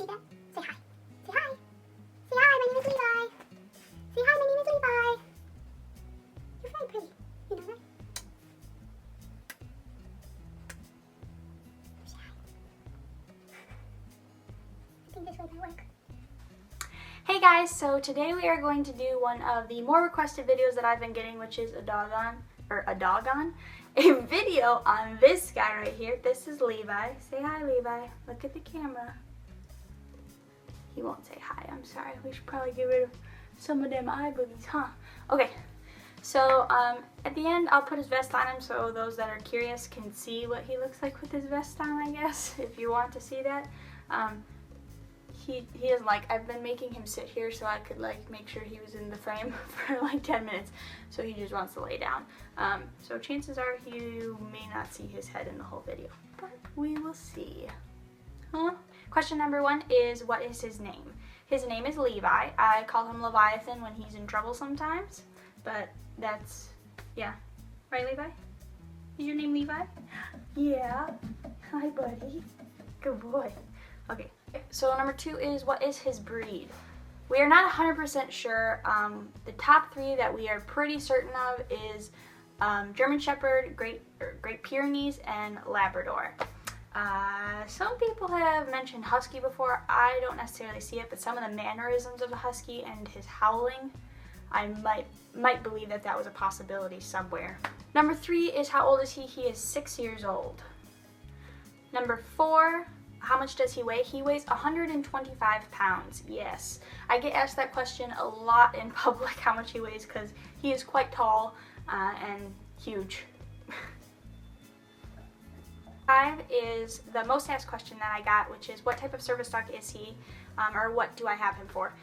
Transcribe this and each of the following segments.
see that? Say hi. Say hi. Say hi, my name is Levi. Say hi, my name is Levi. You're very pretty. You know that? Say hi. I think this way might work. Hey guys, so today we are going to do one of the more requested videos that I've been getting, which is a video on this guy right here. This is Levi. Say hi, Levi. Look at the camera. He won't say hi, I'm sorry. We should probably get rid of some of them eye boogies, huh? Okay, so at the end I'll put his vest on him so those that are curious can see what he looks like with his vest on, I guess, if you want to see that. He doesn't like, I've been making him sit here so I could like make sure he was in the frame for like 10 minutes, so he just wants to lay down. So chances are you may not see his head in the whole video, but we will see. Question number 1 is, what is his name? His name is Levi. I call him Leviathan when he's in trouble sometimes, but that's, yeah. Right, Levi? Is your name Levi? Yeah. Hi, buddy. Good boy. Okay. So number 2 is, what is his breed? We are not 100% sure. The top 3 that we are pretty certain of is German Shepherd, Great Pyrenees, and Labrador. Some people have mentioned Husky before. I don't necessarily see it, but some of the mannerisms of the Husky and his howling, I might believe that that was a possibility somewhere. Number 3 is, how old is he? He is 6 years old. Number 4, how much does he weigh? He weighs 125 pounds, yes. I get asked that question a lot in public, how much he weighs, because he is quite tall and huge. 5 is the most asked question that I got, which is, what type of service dog is he, or what do I have him for?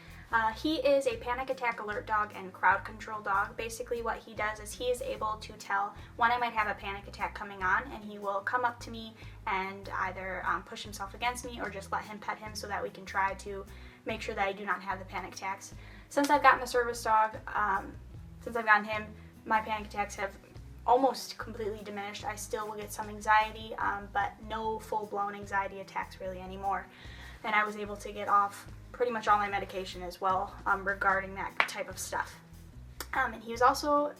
He is a panic attack alert dog and crowd control dog. Basically what he does is he is able to tell when I might have a panic attack coming on, and he will come up to me and either push himself against me or just let him pet him so that we can try to make sure that I do not have the panic attacks. Since I've gotten the service dog, since I've gotten him, my panic attacks have almost completely diminished. I still will get some anxiety, but no full-blown anxiety attacks really anymore. And I was able to get off pretty much all my medication as well regarding that type of stuff. And he was also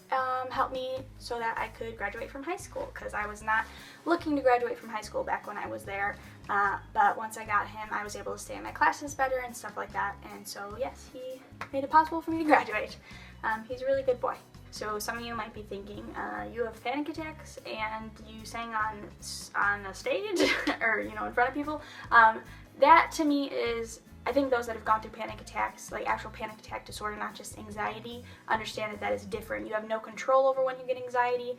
helped me so that I could graduate from high school, because I was not looking to graduate from high school back when I was there. But once I got him, I was able to stay in my classes better and stuff like that. And so yes, he made it possible for me to graduate. He's a really good boy. So some of you might be thinking, you have panic attacks and you sang on a stage or in front of people. That to me is, I think those that have gone through panic attacks, like actual panic attack disorder, not just anxiety, understand that that is different. You have no control over when you get anxiety.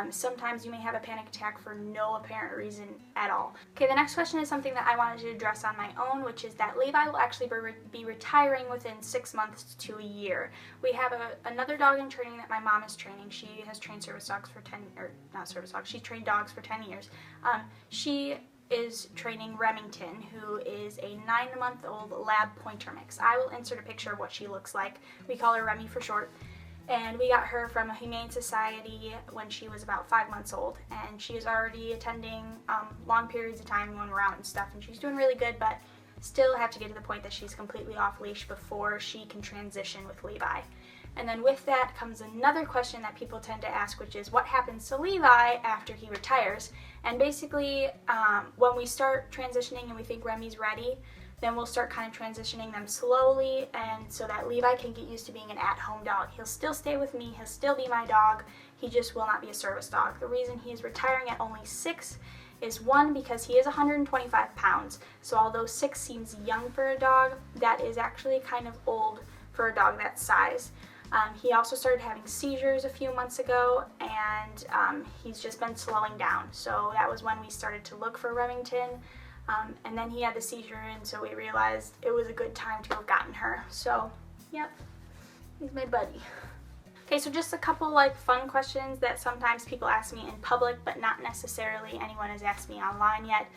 Sometimes you may have a panic attack for no apparent reason at all. Okay, the next question is something that I wanted to address on my own, which is that Levi will actually be retiring within 6 months to a year. We have another dog in training that my mom is training. She has trained service dogs for 10, or not service dogs, she's trained dogs for 10 years. She is training Remington, who is a 9-month-old lab pointer mix. I will insert a picture of what she looks like. We call her Remy for short. And we got her from a humane society when she was about 5 months old. And she is already attending long periods of time when we're out and stuff. And she's doing really good, but still have to get to the point that she's completely off leash before she can transition with Levi. And then with that comes another question that people tend to ask, which is, what happens to Levi after he retires? And basically, when we start transitioning and we think Remy's ready, then we'll start kind of transitioning them slowly, and so that Levi can get used to being an at-home dog. He'll still stay with me, he'll still be my dog, he just will not be a service dog. The reason he is retiring at only 6 is, 1, because he is 125 pounds. So although 6 seems young for a dog, that is actually kind of old for a dog that size. He also started having seizures a few months ago, and he's just been slowing down. So that was when we started to look for Remington, and then he had the seizure, and so we realized it was a good time to have gotten her. So, yep, he's my buddy. Okay, so just a couple like fun questions that sometimes people ask me in public, but not necessarily anyone has asked me online yet.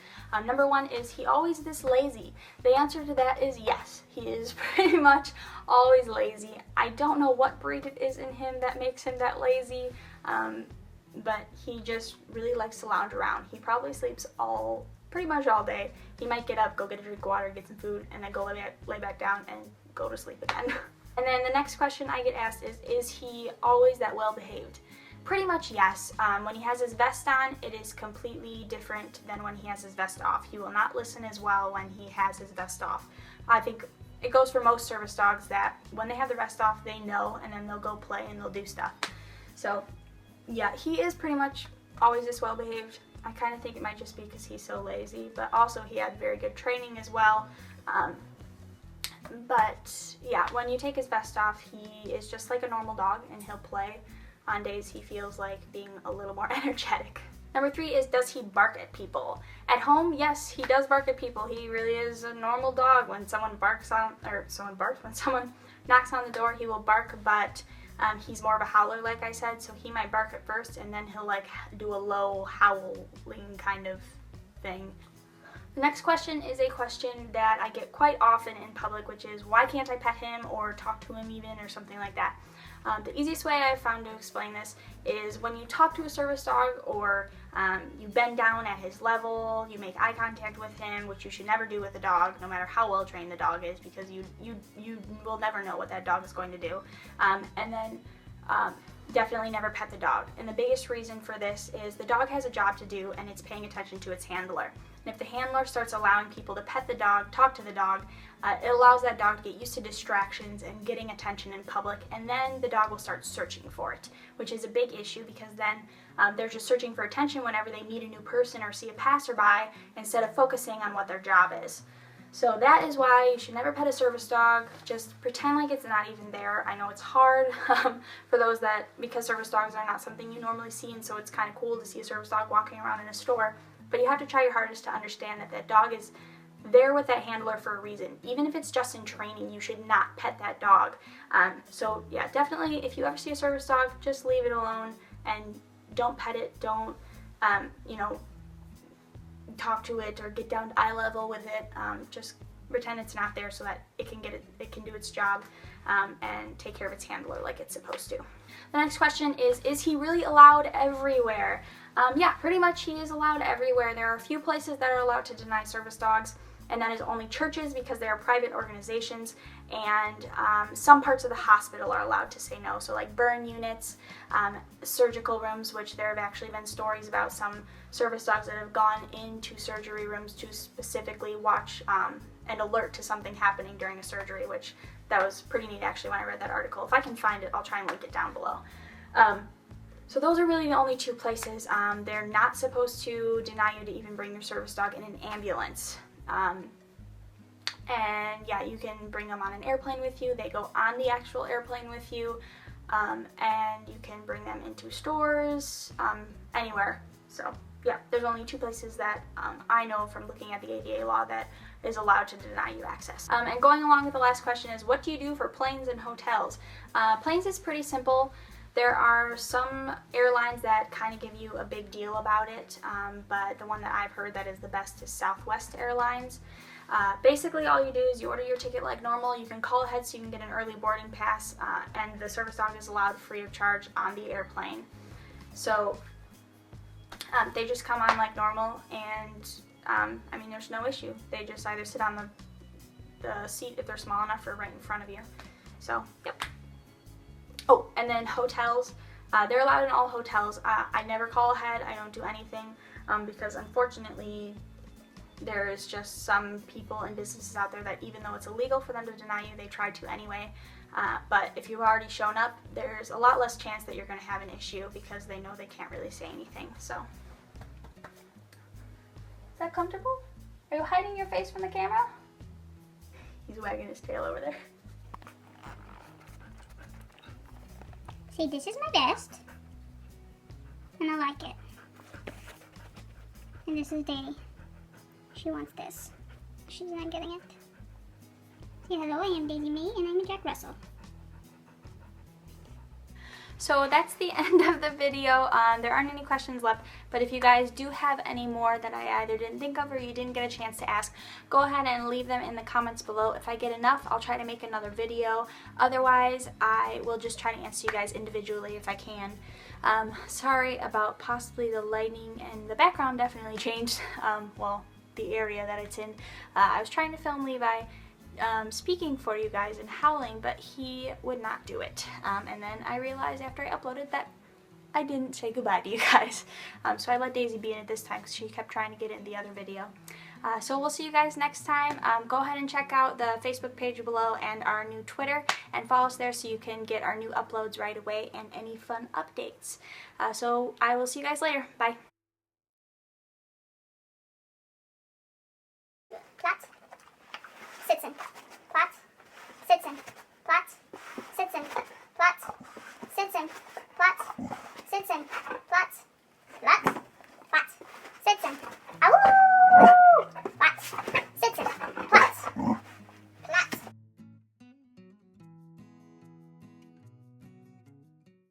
Number 1 is, he always this lazy? The answer to that is yes. He is pretty much always lazy. I don't know what breed it is in him that makes him that lazy, but he just really likes to lounge around. He probably sleeps all pretty much all day. He might get up, go get a drink of water, get some food, and then go lay back down and go to sleep again. And then the next question I get asked is he always that well behaved? Pretty much yes. When he has his vest on, it is completely different than when he has his vest off. He will not listen as well when he has his vest off. I think it goes for most service dogs that when they have the vest off, they know, and then they'll go play and they'll do stuff. So yeah, he is pretty much always this well behaved. I kind of think it might just be because he's so lazy, but also he had very good training as well. But yeah, when you take his vest off, he is just like a normal dog, and he'll play on days he feels like being a little more energetic. Number 3 is, does he bark at people? At home, yes, he does bark at people. He really is a normal dog. When someone when someone knocks on the door, he will bark, but he's more of a howler, like I said, so he might bark at first, and then he'll like do a low howling kind of thing. The next question is a question that I get quite often in public, which is, why can't I pet him or talk to him even, or something like that. The easiest way I've found to explain this is when you talk to a service dog, or you bend down at his level, you make eye contact with him, which you should never do with a dog, no matter how well trained the dog is, because you will never know what that dog is going to do. And then definitely never pet the dog. And the biggest reason for this is the dog has a job to do, and it's paying attention to its handler. And if the handler starts allowing people to pet the dog, talk to the dog, it allows that dog to get used to distractions and getting attention in public, and then the dog will start searching for it, which is a big issue, because then they're just searching for attention whenever they meet a new person or see a passerby, instead of focusing on what their job is. So that is why you should never pet a service dog. Just pretend like it's not even there. I know it's hard for those that, because service dogs are not something you normally see, and so it's kind of cool to see a service dog walking around in a store, but you have to try your hardest to understand that that dog is there with that handler for a reason. Even if it's just in training, you should not pet that dog. So yeah, definitely, if you ever see a service dog, just leave it alone and don't pet it. Don't, talk to it or get down to eye level with it. Just pretend it's not there so that it can do its job and take care of its handler like it's supposed to. The next question is he really allowed everywhere? Yeah, pretty much he is allowed everywhere. There are a few places that are allowed to deny service dogs, and that is only churches, because they are private organizations, and some parts of the hospital are allowed to say no. So like burn units, surgical rooms, which there have actually been stories about some service dogs that have gone into surgery rooms to specifically watch and alert to something happening during a surgery, which that was pretty neat actually when I read that article. If I can find it, I'll try and link it down below. So those are really the only two places. They're not supposed to deny you to even bring your service dog in an ambulance. And yeah, you can bring them on an airplane with you. They go on the actual airplane with you. And you can bring them into stores, anywhere. So yeah, there's only two places that I know from looking at the ADA law that is allowed to deny you access. And going along with the last question is, what do you do for planes and hotels? Planes is pretty simple. There are some airlines that kind of give you a big deal about it, but the one that I've heard that is the best is Southwest Airlines. Basically all you do is you order your ticket like normal. You can call ahead so you can get an early boarding pass, and the service dog is allowed free of charge on the airplane. So they just come on like normal, and I mean, there's no issue. They just either sit on the seat if they're small enough or right in front of you. So yep. Oh, and then hotels. They're allowed in all hotels. I never call ahead. I don't do anything because unfortunately there is just some people and businesses out there that, even though it's illegal for them to deny you, they try to anyway. But if you've already shown up, there's a lot less chance that you're going to have an issue because they know they can't really say anything. So, is that comfortable? Are you hiding your face from the camera? He's wagging his tail over there. See, this is my desk, and I like it. And this is Daisy. She wants this. She's not getting it. Say hello, I am Daisy Mae, and I'm a Jack Russell. So that's the end of the video. There aren't any questions left, but if you guys do have any more that I either didn't think of or you didn't get a chance to ask, go ahead and leave them in the comments below. If I get enough, I'll try to make another video. Otherwise, I will just try to answer you guys individually if I can. Sorry about possibly the lighting, and the background definitely changed. Well, the area that it's in. I was trying to film Levi speaking for you guys and howling, but he would not do it. And then I realized after I uploaded that I didn't say goodbye to you guys. So I let Daisy be in it this time because she kept trying to get in the other video. So we'll see you guys next time. Go ahead and check out the Facebook page below and our new Twitter, and follow us there so you can get our new uploads right away and any fun updates. So I will see you guys later. Bye. Platz. Sitzen. Platz. Sitzen. Platz. Sitzen. Platz. Sitzen. Platz. Sitzen.